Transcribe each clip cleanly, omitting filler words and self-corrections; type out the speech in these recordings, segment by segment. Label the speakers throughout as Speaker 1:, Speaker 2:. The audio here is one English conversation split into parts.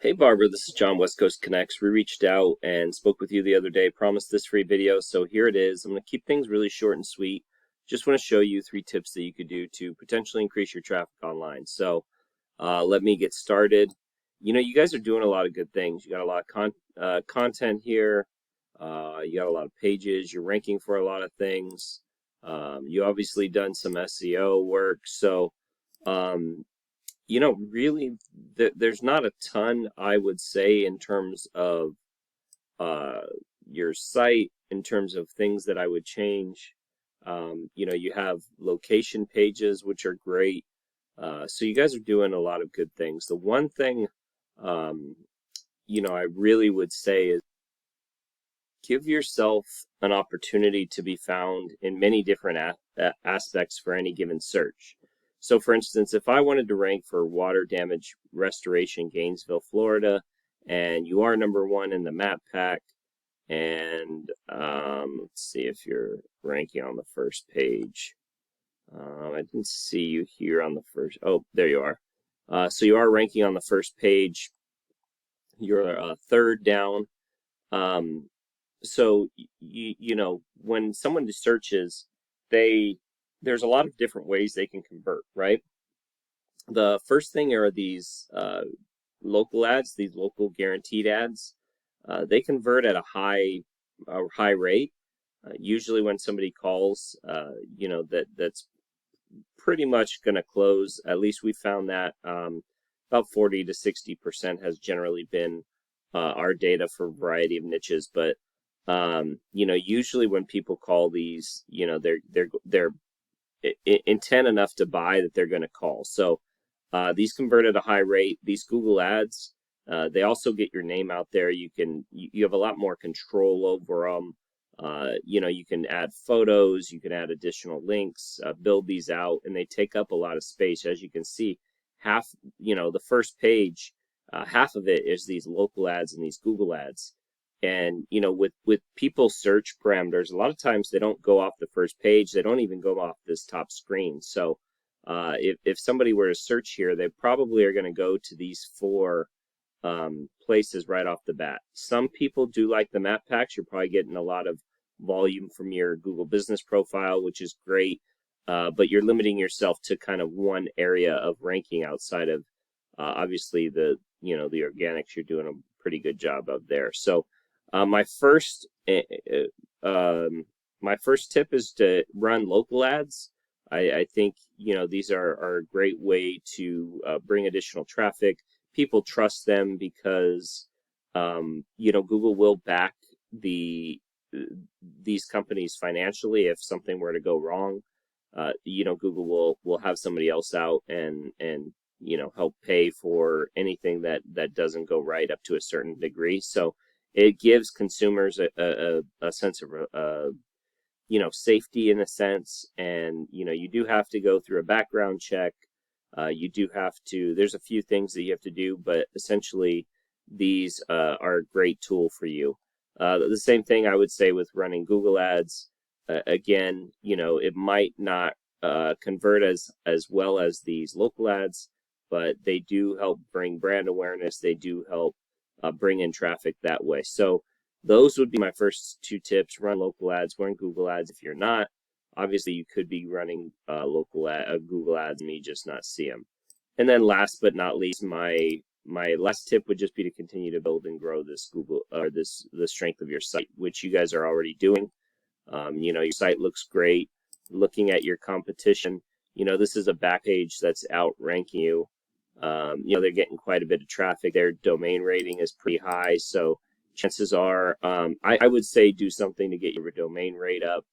Speaker 1: Hey Barbara, this is John, West Coast Connects. We reached out and spoke with you the other day, promised this free video, so here it is. I'm going to keep things really short and sweet. Just want to show you 3 tips that you could do to potentially increase your traffic online. So let me get started. You guys are doing a lot of good things. You got a lot of content here. You got a lot of pages. You're ranking for a lot of things. You obviously done some SEO work. So really, there's not a ton, I would say, in terms of uh, your site, in terms of things that I would change. You have location pages, which are great. So you guys are doing a lot of good things. The one thing, um, I really would say is give yourself an opportunity to be found in many different aspects for any given search. So for instance, if I wanted to rank for water damage restoration, Gainesville, Florida, and you are #1 in the map pack, and let's see if you're ranking on the first page. I didn't see you here on the first. Oh, there you are. So you are ranking on the first page. You're third down. So when someone searches, there's a lot of different ways they can convert, right? The first thing are these local ads, these local guaranteed ads. They convert at a high rate. Usually when somebody calls, that's pretty much going to close. At least we found that about 40 to 60% has generally been our data for a variety of niches. But usually when people call these, they're intent enough to buy that they're going to call. So these convert at a high rate. These Google ads, they also get your name out there. You have a lot more control over them. You can add photos, you can add additional links, build these out, and they take up a lot of space. As you can see, the first page, half of it is these local ads and these Google ads. And with people's search parameters, a lot of times they don't go off the first page. They don't even go off this top screen. So if somebody were to search here, they probably are going to go to these 4 places right off the bat. Some people do like the map packs. You're probably getting a lot of volume from your Google business profile, which is great. But you're limiting yourself to kind of one area of ranking outside of obviously the organics. You're doing a pretty good job of there. So my first tip is to run local ads. I think these are a great way to bring additional traffic. People trust them because Google will back these companies financially if something were to go wrong. Google will have somebody else out and help pay for anything that doesn't go right up to a certain degree. So it gives consumers a sense of safety in a sense, and you do have to go through a background check. You do have to. There's a few things that you have to do, but essentially these are a great tool for you. The same thing I would say with running Google ads. Again, it might not convert as well as these local ads, but they do help bring brand awareness. They do help bring in traffic that way. So those would be my first 2 tips. Run local ads, run Google ads. If you're not, obviously you could be running Google ads and me just not see them. And then last but not least, my last tip would just be to continue to build and grow this the strength of your site, which you guys are already doing. Your site looks great. Looking at your competition, this is a back page that's outranking you. They're getting quite a bit of traffic. Their domain rating is pretty high, so chances are, I would say do something to get your domain rate up.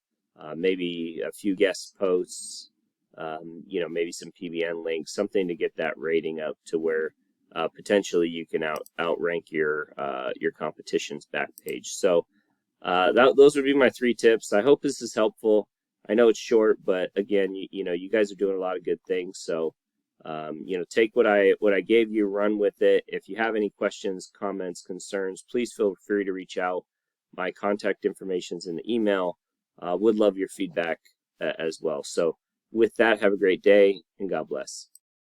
Speaker 1: Maybe a few guest posts, maybe some PBN links, something to get that rating up to where potentially you can outrank your competition's back page. So those would be my 3 tips. I hope this is helpful. I know it's short, but again, you guys are doing a lot of good things. So take what I gave you, run with it. If you have any questions, comments, concerns, please feel free to reach out. My contact information's in the email. Would love your feedback as well. So with that, have a great day and God bless.